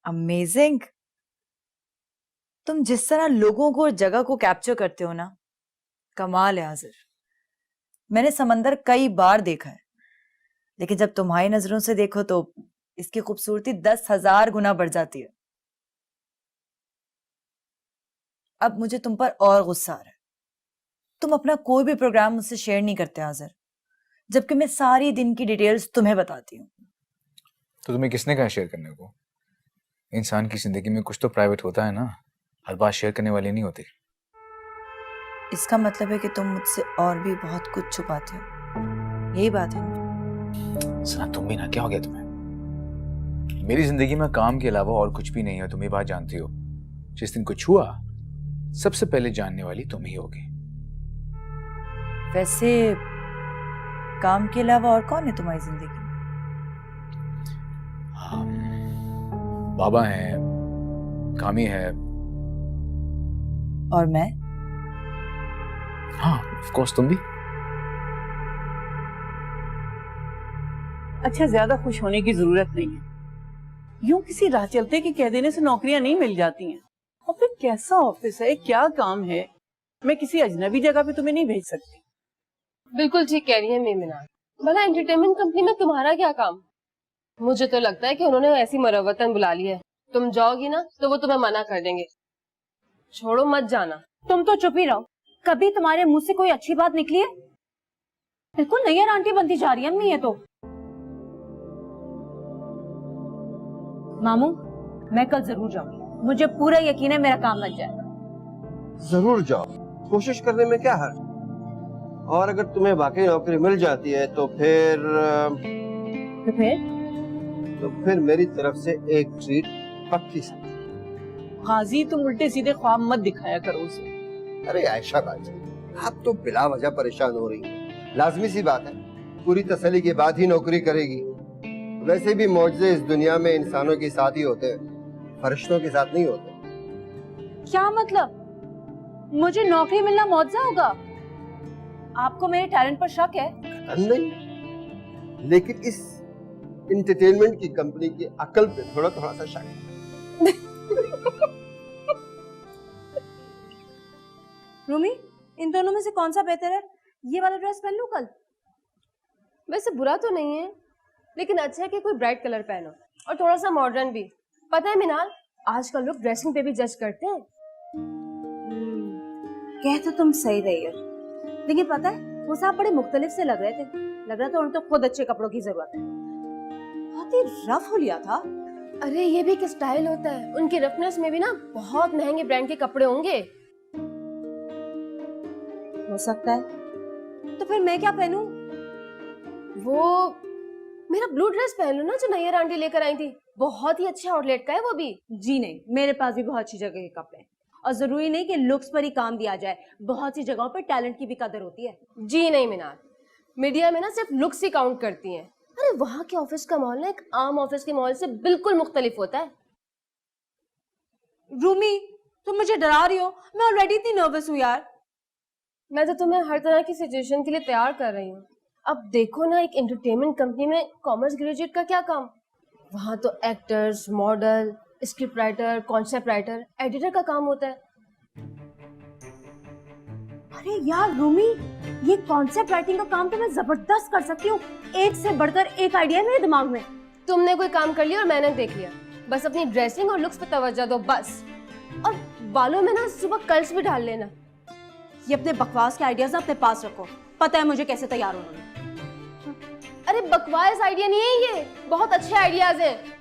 Amazing. तुम जिस तरह लोगों को और जगह को कैप्चर करते हो ना, कमाल है आजिर। मैंने समंदर कई बार देखा है, लेकिन जब तुम्हारी नजरों से देखो तो इसकी खूबसूरती 10,000 गुना बढ़ जाती है। अब मुझे तुम पर और गुस्सा आ रहा है। तुम अपना कोई भी प्रोग्राम मुझसे शेयर नहीं करते आजिर, जबकि मैं सारी दिन की डिटेल्स तुम्हें बताती हूँ। तो तुम्हें किसने कहा शेयर करने को? इंसान की जिंदगी में कुछ तो प्राइवेट होता है ना, हर बात शेयर करने वाली नहीं होती। इसका मतलब है कि तुम मुझसे और भी बहुत कुछ छुपाते हो, यही बात है ना? सना, तुम भी ना, क्या हो गया तुम्हें? मेरी जिंदगी में काम के अलावा और कुछ भी नहीं है, तुम ये बात जानती हो। जिस दिन कुछ हुआ, सबसे पहले जानने वाली तुम ही होगी। वैसे काम के अलावा और कौन है तुम्हारी जिंदगी में? बाबा है, कामी है, और मैं? हाँ ऑफ कोर्स तुम भी। अच्छा, ज्यादा खुश होने की जरूरत नहीं है। यूं किसी राह चलते के कह देने से नौकरियां नहीं मिल जाती हैं। और फिर कैसा ऑफिस है, क्या काम है? मैं किसी अजनबी जगह पे तुम्हें नहीं भेज सकती। बिल्कुल ठीक कह रही है मीमिना। भला एंटरटेनमेंट कंपनी में तुम्हारा क्या काम? मुझे तो लगता है कि उन्होंने ऐसी मरवतन बुला ली है, तुम जाओगी ना तो वो तुम्हें मना कर देंगे। छोड़ो, मत जाना। तुम तो चुप ही रहो। कभी तुम्हारे मुंह से कोई अच्छी बात निकली है? बिल्कुल नैयर आंटी बनती जा रही है अम्मी ये तो। मामू, मैं कल जरूर जाऊंगी। मुझे पूरा यकीन है मेरा काम बन जाएगा। जरूर जाओ, कोशिश करने में क्या हर्ज। और अगर तुम्हें वाकई नौकरी मिल जाती है तो फिर मेरी तरफ से एक ट्रीट पक्की समझ। गाजी, तुम उल्टे सीधे ख्वाब मत दिखाया करो उसे। अरे आयशा बाजी, आप तो बिला वजह परेशान हो रही हैं। लाजमी सी बात है, पूरी तसल्ली के बाद ही नौकरी करेगी। वैसे भी मौजज़े इस दुनिया में इंसानों के साथ ही होते हैं, फरिश्तों के साथ नहीं होते। क्या मतलब? मुझे नौकरी मिलना मौजज़ा होगा? आपको मेरे टैलेंट पर शक है? नहीं, लेकिन इस एंटरटेनमेंट की कंपनी की अकल पे थोड़ा थोड़ा सा शक है। रूमी, इन दोनों में से कौन सा बेहतर है? ये वाला ड्रेस पहन लूं कल? वैसे बुरा तो नहीं है, लेकिन अच्छा है कि कोई ब्राइट कलर पहनो और थोड़ा सा मॉडर्न भी। पता है मिनाल, आजकल लोग ड्रेसिंग पे भी जज करते हैं। कह तो तुम सही रही हो, लेकिन पता है वो साहब बड़े मुख्तलिफ से लग रहे थे। लग रहा था उन्हें तो खुद अच्छे कपड़ों की जरूरत है। बहुत ही रफ हो लिया था। अरे ये भी एक स्टाइल होता है, उनके रफनेस में भी ना बहुत महंगे ब्रांड के कपड़े होंगे। हो सकता है। तो फिर मैं क्या पहनूं? वो मेरा ब्लू ड्रेस पहन लो ना, जो नैयर आंटी लेकर आई थी। बहुत ही अच्छे आउटलेट का है वो भी। जी नहीं, मेरे पास भी बहुत अच्छी जगह के कपड़े हैं, और जरूरी नहीं कि लुक्स पर ही काम दिया जाए। बहुत सी जगहों पर टैलेंट की भी कदर होती है। जी नहीं मिनाल, मीडिया में ना सिर्फ लुक्स ही काउंट करती हैं। अरे वहाँ के ऑफिस का मॉल ना एक आम ऑफिस के मॉल से बिल्कुल मुख्तलिफ होता है। रूमी, तुम मुझे डरा रही हो। मैं ऑलरेडी इतनी नर्वस हूँ यार। मैं तो तुम्हें हर तरह की सिचुएशन के लिए तैयार कर रही हूँ। अब देखो ना, एक एंटरटेनमेंट कंपनी में कॉमर्स ग्रेजुएट का क्या काम? वहाँ तो actors, model, script writer, concept writer, editor का काम होता है। अरे यार रूमी, ये कॉन्सेप्ट राइटिंग का काम तो मैं जबरदस्त कर सकती हूँ। एक से बढ़कर एक आइडिया है मेरे दिमाग में। तुमने कोई काम कर लिया और मैंने देख लिया। बस अपनी ड्रेसिंग और लुक्स पे तवज्जो दो बस। और बालों में ना सुबह कर्ल्स भी डाल लेना। ये अपने बकवास के आइडियाज अपने पास रखो। पता है मुझे कैसे तैयार होना है। अरे बकवास आइडिया नहीं है ये, बहुत अच्छे आइडियाज हैं।